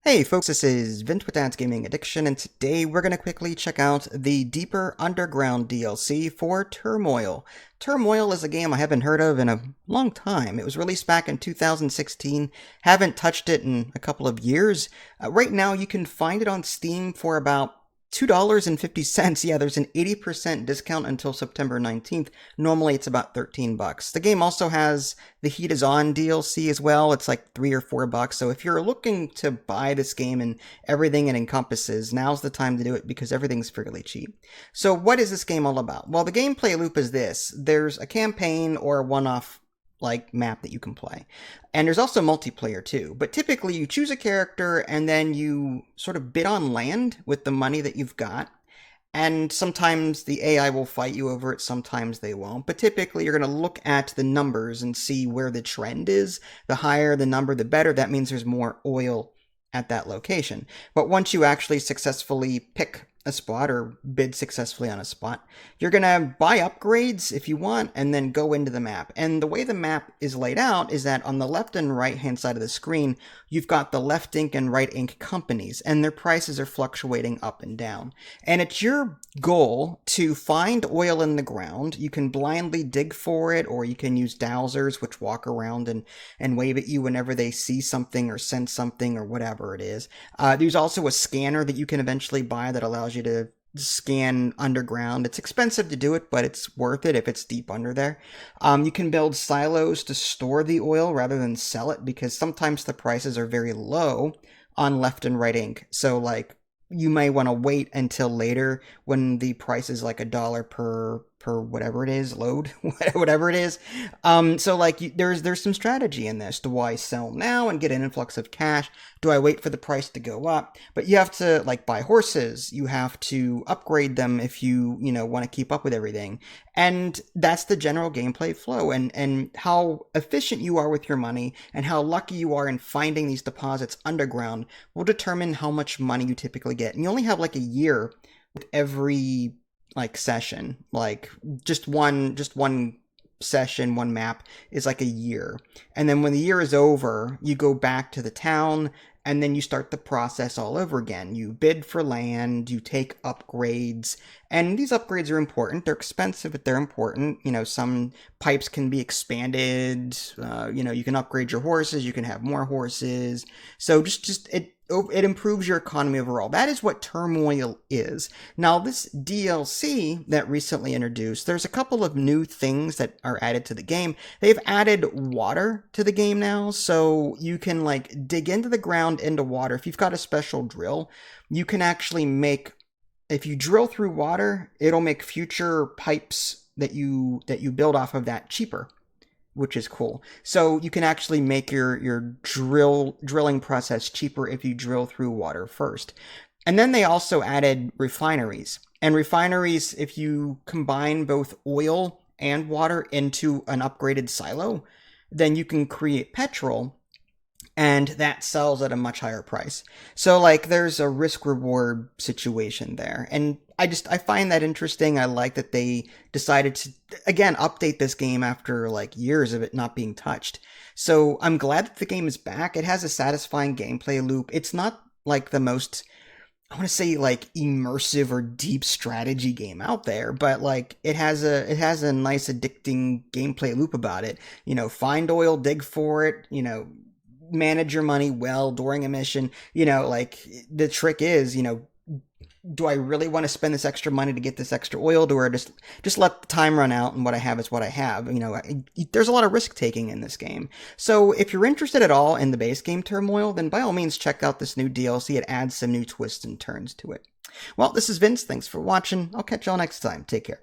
Hey folks, this is Vint with Dad's Gaming Addiction, and today we're going to quickly check out the Deeper Underground DLC for Turmoil. Turmoil is a game I haven't heard of in a long time. It was released back in 2016, haven't touched it in a couple of years. Right now you can find it on Steam for about $2.50. Yeah, there's an 80% discount until September 19th. Normally it's about $13. The game also has the Heat is On DLC as well. It's like $3 or $4. So if you're looking to buy this game and everything it encompasses, now's the time to do it because everything's fairly cheap. So what is this game all about? Well, the gameplay loop is this. There's a campaign or a one-off map that you can play. And there's also multiplayer too, but typically you choose a character and then you sort of bid on land with the money that you've got. And sometimes the AI will fight you over it, sometimes they won't. But typically you're going to look at the numbers and see where the trend is. The higher the number, the better. That means there's more oil at that location. But once you actually successfully pick a spot or bid successfully on a spot, you're going to buy upgrades if you want and then go into the map. And the way the map is laid out is that on the left and right hand side of the screen, you've got the left ink and right ink companies, and their prices are fluctuating up and down. And it's your goal to find oil in the ground. You can blindly dig for it, or you can use dowsers, which walk around and wave at you whenever they see something or sense something or whatever it is. There's also a scanner that you can eventually buy that allows you to scan underground. It's expensive to do it, but it's worth it if it's deep under there. You can build silos to store the oil rather than sell it, because sometimes the prices are very low on left and right ink. So you may want to wait until later when the price is like $1 per whatever it is, load, whatever it is. There's some strategy in this. Do I sell now and get an influx of cash? Do I wait for the price to go up? But you have to buy horses. You have to upgrade them if you want to keep up with everything. And that's the general gameplay flow, and how efficient you are with your money and how lucky you are in finding these deposits underground will determine how much money you typically get. And you only have a year with every session. Just one session, one map is a year. And then when the year is over, you go back to the town and then you start the process all over again. You bid for land, you take upgrades, and these upgrades are important. They're expensive, but they're important. Some pipes can be expanded. You can upgrade your horses, you can have more horses. So it improves your economy overall. That is what Turmoil is. Now, this DLC that recently introduced, there's a couple of new things that are added to the game. They've added water to the game now, so you can dig into the ground into water. If you've got a special drill, you can actually if you drill through water, it'll make future pipes that you build off of that cheaper, which is cool. So you can actually make your drilling process cheaper if you drill through water first. And then they also added refineries. And refineries, if you combine both oil and water into an upgraded silo, then you can create petrol, and that sells at a much higher price. So there's a risk reward situation there. And I find that interesting. I like that they decided to, again, update this game after years of it not being touched. So I'm glad that the game is back. It has a satisfying gameplay loop. It's not the most, I want to say immersive or deep strategy game out there, but it has a nice addicting gameplay loop about it. Find oil, dig for it, manage your money well during a mission. The trick is, do I really want to spend this extra money to get this extra oil? Or just let the time run out, and what I have is what I have? There's a lot of risk taking in this game. So if you're interested at all in the base game Turmoil, then by all means check out this new DLC. It adds some new twists and turns to it. Well, this is Vince. Thanks for watching. I'll catch y'all next time. Take care.